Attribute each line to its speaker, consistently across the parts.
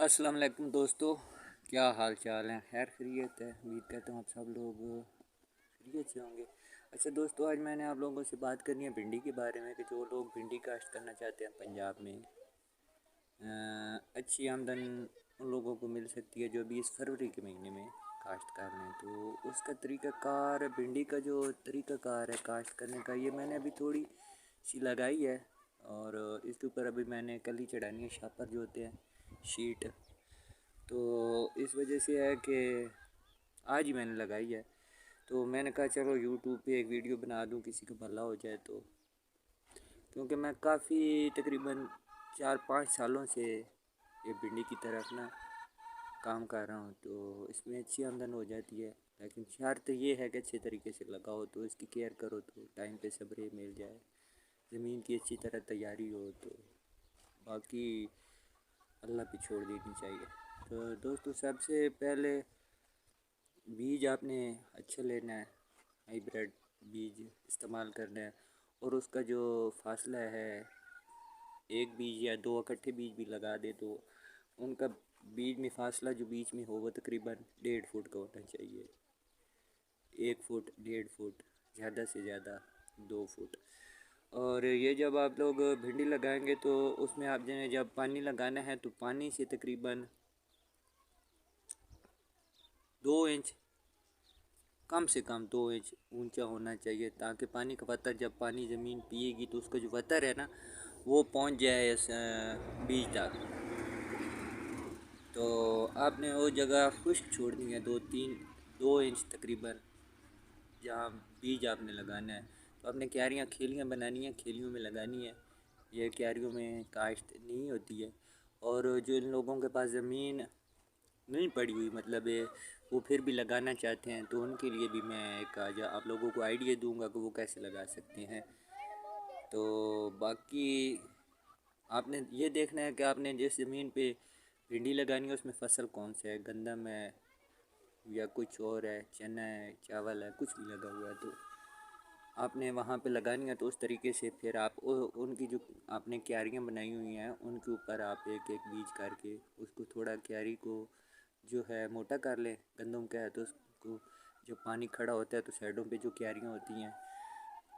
Speaker 1: अस्सलाम वालेकुम दोस्तों, क्या हाल चाल है। खैर खैरियत है। उम्मीद करता हूँ आप सब लोग खैरियत से होंगे। अच्छा दोस्तों, आज मैंने आप लोगों से बात करनी है भिंडी के बारे में कि जो लोग भिंडी काश्त करना चाहते हैं पंजाब में अच्छी आमदन उन लोगों को मिल सकती है जो 20 फरवरी के महीने में काश्त कर लें। तो उसका तरीक़ाकार, भिंडी का जो तरीक़ाकार है काश्त करने का, ये मैंने अभी थोड़ी सी लगाई है और इसके ऊपर अभी मैंने कल ही चढ़ानी है शापर जो होते हैं, शीट। तो इस वजह से है कि आज ही मैंने लगाई है। तो मैंने कहा चलो यूट्यूब पे एक वीडियो बना दूं, किसी का भला हो जाए। तो क्योंकि मैं काफ़ी तकरीबन 4-5 सालों से ये भिंडी की तरफ ना काम कर रहा हूँ, तो इसमें अच्छी आमदन हो जाती है। लेकिन शर्त ये है कि अच्छे तरीके से लगाओ, तो इसकी केयर करो, तो टाइम पे स्प्रे मिल जाए, ज़मीन की अच्छी तरह तैयारी हो, तो बाकी अल्लाह पे छोड़ देनी चाहिए। तो दोस्तों, सबसे पहले बीज आपने अच्छा लेना है, हाइब्रिड बीज इस्तेमाल करना है। और उसका जो फासला है, एक बीज या दो इकट्ठे बीज भी लगा दे तो उनका बीज में फासला जो बीच में हो वो तकरीबन 1.5 फुट का होना चाहिए। 1 फुट, 1.5 फुट, ज़्यादा से ज़्यादा 2 फुट। और ये जब आप लोग भिंडी लगाएंगे तो उसमें आप जब पानी लगाना है तो पानी से तकरीबन 2 इंच, कम से कम 2 इंच ऊंचा होना चाहिए, ताकि पानी का वतर, जब पानी ज़मीन पिएगी तो उसका जो वतर है ना वो पहुंच जाए इस बीज तक। तो आपने वो जगह खुश्क छोड़नी है, 2-3-2 इंच तकरीबन, जहाँ बीज आपने लगाना है। तो आपने क्यारियाँ, खेलियाँ बनानी है, खेलियों में लगानी है। ये क्यारियों में काश्त नहीं होती है। और जो इन लोगों के पास ज़मीन नहीं पड़ी हुई, मतलब ये वो फिर भी लगाना चाहते हैं, तो उनके लिए भी मैं एक आज आप लोगों को आइडिया दूंगा कि वो कैसे लगा सकते हैं। तो बाकी आपने ये देखना है कि आपने जिस ज़मीन पे भिंडी लगानी है उसमें फसल कौन सा है, गंदम है या कुछ और है, चना है, चावल है, कुछ भी लगा हुआ है, तो आपने वहाँ पे लगानी है। तो उस तरीके से फिर आप उनकी जो आपने क्यारियाँ बनाई हुई हैं उनके ऊपर आप एक एक बीज करके उसको थोड़ा क्यारी को जो है मोटा कर लें। गंदम का है तो उसको जो पानी खड़ा होता है तो साइडों पे जो क्यारियाँ होती हैं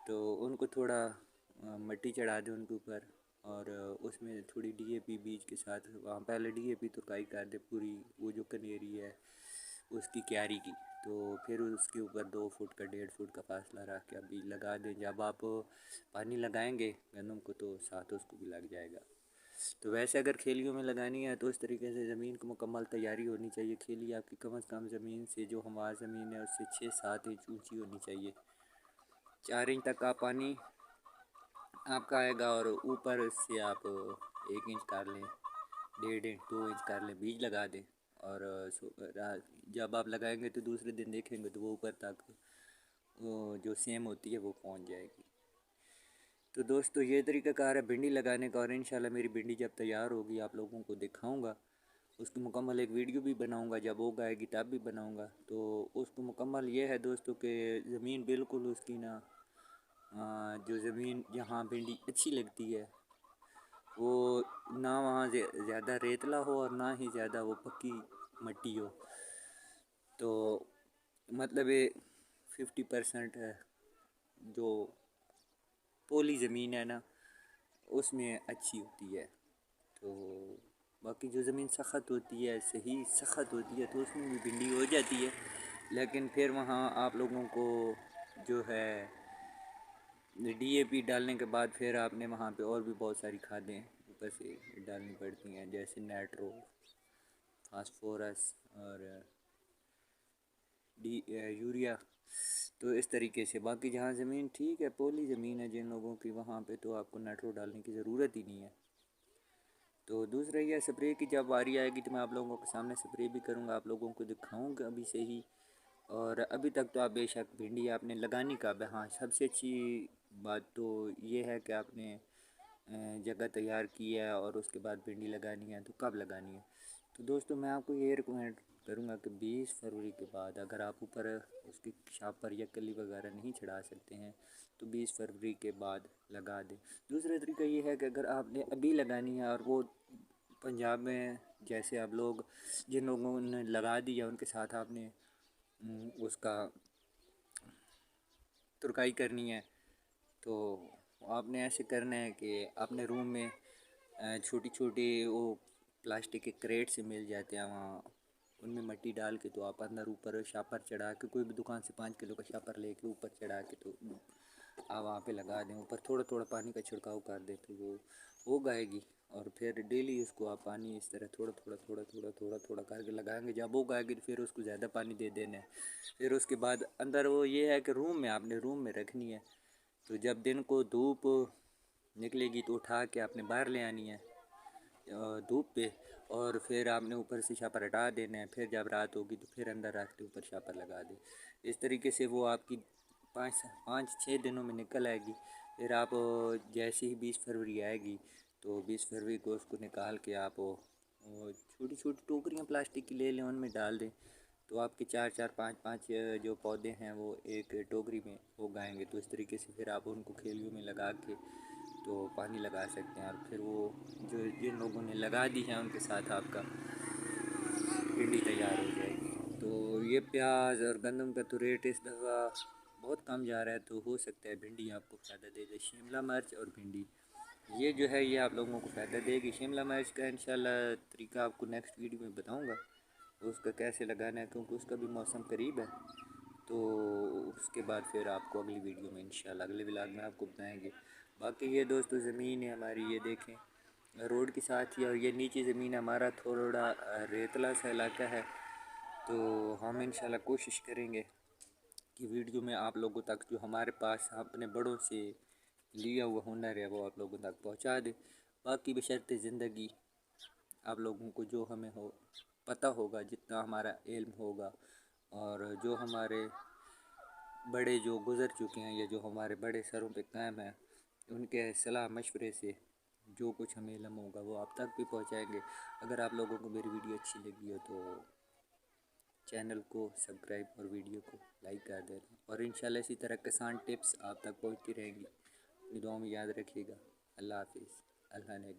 Speaker 1: तो उनको थोड़ा मिट्टी चढ़ा दें उनके ऊपर। और उसमें थोड़ी डीएपी बीज के साथ वहाँ पहले डीएपी तुरकाई कर दे पूरी, वो जो कनेरी है उसकी क्यारी की। तो फिर उसके ऊपर 2 फुट का 1.5 फुट का फासला रख के अभी लगा दें। जब आप पानी लगाएंगे गंदम को तो साथ उसको भी लग जाएगा। तो वैसे अगर खेलियों में लगानी है तो इस तरीके से ज़मीन को मुकम्मल तैयारी होनी चाहिए। खेली आपकी कम से कम ज़मीन से, जो हमारी ज़मीन है उससे 6-7 इंच ऊंची होनी चाहिए। 4 इंच तक का पानी आपका आएगा और ऊपर से आप 1 इंच कर लें, 1.5 इंच, 2 इंच कर लें, बीज लगा दें। और जब आप लगाएंगे तो दूसरे दिन देखेंगे तो वो ऊपर तक वो जो सेम होती है वो पहुंच जाएगी। तो दोस्तों, ये तरीक़ाकार है भिंडी लगाने का। और इंशाल्लाह मेरी भिंडी जब तैयार होगी आप लोगों को दिखाऊंगा, उसकी मुकम्मल एक वीडियो भी बनाऊंगा, जब वो आएगी तब भी बनाऊंगा। तो उसको मुकम्मल ये है दोस्तों कि ज़मीन बिल्कुल उसकी ना जो ज़मीन जहाँ भिंडी अच्छी लगती है वो ना वहाँ ज़्यादा रेतला हो और ना ही ज़्यादा वो पक्की मिट्टी हो। तो मतलब ये 50% है जो पोली ज़मीन है ना उसमें अच्छी होती है। तो बाकी जो ज़मीन सख्त होती है, सही सख्त होती है, तो उसमें भी भिंडी हो जाती है। लेकिन फिर वहाँ आप लोगों को जो है डीएपी डालने के बाद फिर आपने वहाँ पे और भी बहुत सारी खादें ऊपर से डालनी पड़ती हैं, जैसे नाइट्रो, फास्फोरस और यूरिया। तो इस तरीके से बाकी जहाँ ज़मीन ठीक है, पोली ज़मीन है जिन लोगों की, वहाँ पे तो आपको नाइट्रो डालने की ज़रूरत ही नहीं है। तो दूसरा यह स्प्रे की जब बारी आएगी तो मैं आप लोगों के सामने स्प्रे भी करूँगा, आप लोगों को दिखाऊँगा अभी से ही। और अभी तक तो आप बेशक भिंडी आपने लगानी कब है, हाँ सबसे अच्छी बात तो ये है कि आपने जगह तैयार की है और उसके बाद भिंडी लगानी है, तो कब लगानी है। तो दोस्तों, मैं आपको ये रिकमेंड करूँगा कि 20 फरवरी के बाद अगर आप ऊपर उसकी शापर या कली वगैरह नहीं चढ़ा सकते हैं तो 20 फरवरी के बाद लगा दें। दूसरा तरीका ये है कि अगर आपने अभी लगानी है और वो पंजाब में जैसे आप लोग जिन लोगों ने लगा दिया उनके साथ आपने उसका तुरकाई करनी है। तो आपने ऐसे करना है कि अपने रूम में छोटी छोटी वो प्लास्टिक के क्रेट से मिल जाते हैं वहाँ, उनमें मिट्टी डाल के तो आप अंदर ऊपर शापर चढ़ा के कोई भी दुकान से 5 किलो का शापर लेके ऊपर चढ़ा के तो आप वहाँ पे लगा दें। ऊपर थोड़ा थोड़ा पानी का छिड़काव कर दें तो वो उग आएगी। और फिर डेली उसको आप पानी इस तरह थोड़ा थोड़ा थोड़ा थोड़ा थोड़ा थोड़ा करके लगाएंगे। जब उग आएगी तो फिर उसको ज़्यादा पानी दे देना है। फिर उसके बाद अंदर वो ये है कि रूम में आपने रूम में रखनी है। तो जब दिन को धूप निकलेगी तो उठा के आपने बाहर ले आनी है धूप पे, और फिर आपने ऊपर से शापर हटा देना है। फिर जब रात होगी तो फिर अंदर रख के ऊपर शापर लगा दें। इस तरीके से वो आपकी 5-6 दिनों में निकल आएगी। फिर आप जैसे ही 20 फरवरी आएगी तो 20 फरवरी को उसको निकाल के आप छोटी छोटी टोकरियाँ प्लास्टिक की ले लें, उनमें डाल दें। तो आपके 4-4 5-5 जो पौधे हैं वो एक टोकरी में उग आएंगे। तो इस तरीके से फिर आप उनको खेलियों में लगा के तो पानी लगा सकते हैं। और फिर वो जो जिन लोगों ने लगा दी है उनके साथ आपका भिंडी तैयार हो जाएगी। तो ये प्याज और गंदम का तो रेट इस दफ़ा बहुत कम जा रहा है, तो हो सकता है भिंडी आपको फ़ायदा दे दे। शिमला मिर्च और भिंडी ये जो है ये आप लोगों को फ़ायदा देगी। शिमला मिर्च का इंशाल्लाह तरीका आपको नेक्स्ट वीडियो में बताऊंगा उसका कैसे लगाना है, क्योंकि उसका भी मौसम करीब है। तो उसके बाद फिर आपको अगली वीडियो में इंशाल्लाह अगले व्लॉग में आपको बताएंगे। बाकी ये दोस्तों ज़मीन है हमारी, ये देखें रोड के साथ ही, और ये नीचे ज़मीन हमारा थोड़ा रेतला सा इलाका है। तो हम इंशाल्लाह कोशिश करेंगे कि वीडियो में आप लोगों तक जो हमारे पास अपने बड़ों से लिया हुआ हुनर है वो आप लोगों तक पहुंचा दें। बाकी बशर्ते ज़िंदगी आप लोगों को जो हमें हो पता होगा, जितना हमारा इल्म होगा, और जो हमारे बड़े जो गुज़र चुके हैं या जो हमारे बड़े सरों पे कायम हैं उनके सलाह मशवरे से जो कुछ हमें इल्म होगा वो आप तक भी पहुंचाएंगे। अगर आप लोगों को मेरी वीडियो अच्छी लगी हो तो चैनल को सब्सक्राइब और वीडियो को लाइक कर देना। और इंशाल्लाह इसी तरह किसान टिप्स आप तक पहुंचती रहेंगी। अपनी दुआ में याद रखिएगा। अल्लाह हाफिज़। अल्लाह ने